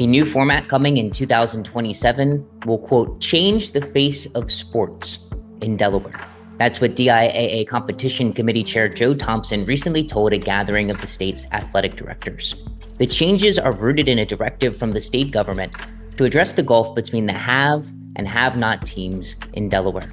A new format coming in 2027 will, quote, change the face of sports in Delaware. That's what DIAA Competition Committee Chair Joe Thompson recently told a gathering of the state's athletic directors. The changes are rooted in a directive from the state government to address the gulf between the have and have-not teams in Delaware.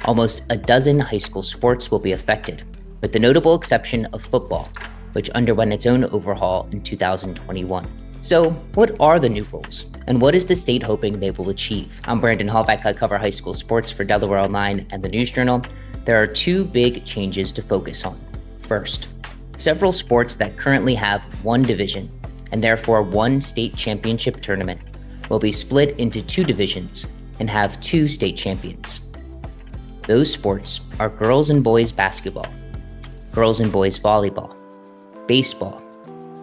Almost a dozen high school sports will be affected, with the notable exception of football, which underwent its own overhaul in 2021. So, what are the new rules, and what is the state hoping they will achieve? I'm Brandon Holveck. I cover high school sports for Delaware Online and the News Journal. There are two big changes to focus on. First, several sports that currently have one division, and therefore one state championship tournament, will be split into two divisions and have two state champions. Those sports are girls and boys basketball, girls and boys volleyball, baseball,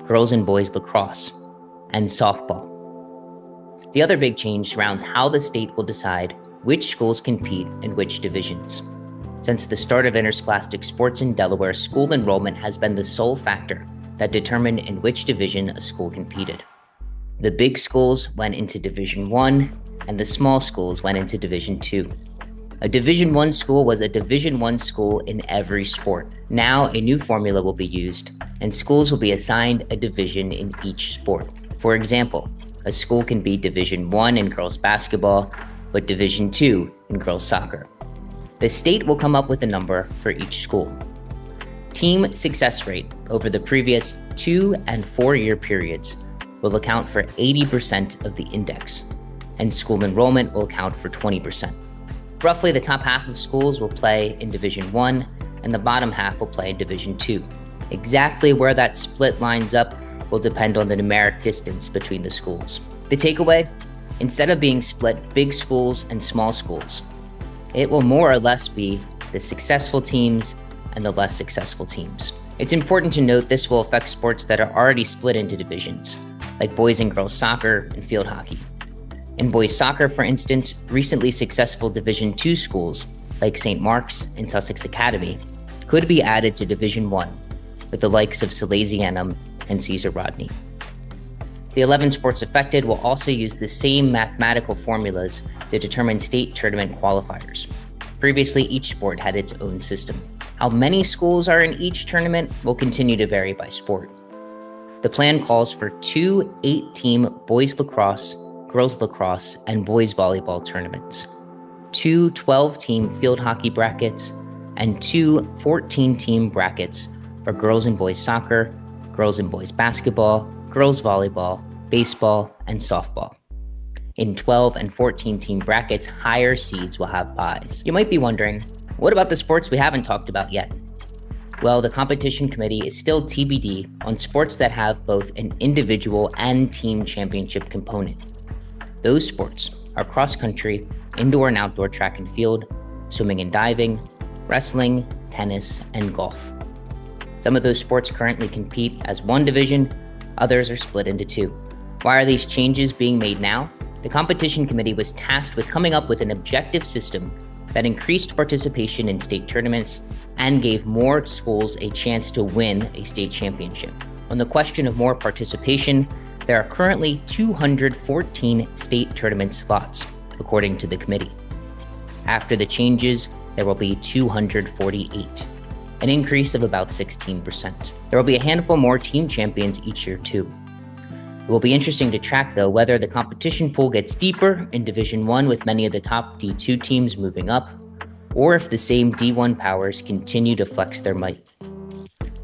girls and boys lacrosse, and softball. The other big change surrounds how the state will decide which schools compete in which divisions. Since the start of interscholastic sports in Delaware, school enrollment has been the sole factor that determined in which division a school competed. The big schools went into Division I, and the small schools went into Division II. A Division I school was a Division I school in every sport. Now, a new formula will be used, and schools will be assigned a division in each sport. For example, a school can be Division I in girls basketball, but Division II in girls soccer. The state will come up with a number for each school. Team success rate over the previous 2 and 4 year periods will account for 80% of the index, and school enrollment will account for 20%. Roughly the top half of schools will play in Division I, and the bottom half will play in Division II. Exactly where that split lines up will depend on the numeric distance between the schools. The takeaway, instead of being split big schools and small schools, it will more or less be the successful teams and the less successful teams. It's important to note this will affect sports that are already split into divisions, like boys and girls soccer and field hockey. In boys soccer, for instance, recently successful Division II schools, like St. Mark's and Sussex Academy, could be added to Division I, with the likes of Salesianum and Caesar Rodney. The 11 sports affected will also use the same mathematical formulas to determine state tournament qualifiers. Previously, each sport had its own system. How many schools are in each tournament will continue to vary by sport. The plan calls for 2 8-team boys lacrosse, girls lacrosse, and boys volleyball tournaments, 2 12-team field hockey brackets, and 2 14-team brackets for girls and boys soccer, girls and boys basketball, girls volleyball, baseball, and softball. In 12 and 14-team brackets, higher seeds will have byes. You might be wondering, what about the sports we haven't talked about yet? Well, the competition committee is still TBD on sports that have both an individual and team championship component. Those sports are cross-country, indoor and outdoor track and field, swimming and diving, wrestling, tennis, and golf. Some of those sports currently compete as one division, others are split into two. Why are these changes being made now? The competition committee was tasked with coming up with an objective system that increased participation in state tournaments and gave more schools a chance to win a state championship. On the question of more participation, there are currently 214 state tournament slots, according to the committee. After the changes, there will be 248. An increase of about 16%. There will be a handful more team champions each year too. It will be interesting to track, though, whether the competition pool gets deeper in Division I with many of the top D2 teams moving up, or if the same D1 powers continue to flex their might.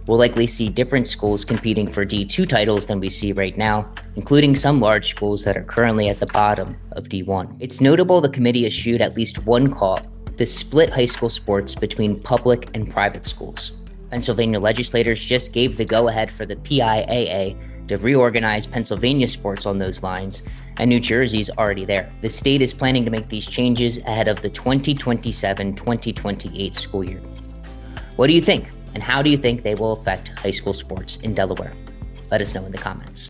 We'll likely see different schools competing for D2 titles than we see right now, including some large schools that are currently at the bottom of D1. It's notable the committee issued at least one call to split high school sports between public and private schools. Pennsylvania legislators just gave the go-ahead for the PIAA to reorganize Pennsylvania sports on those lines, and New Jersey's already there. The state is planning to make these changes ahead of the 2027-2028 school year. What do you think, and how do you think they will affect high school sports in Delaware? Let us know in the comments.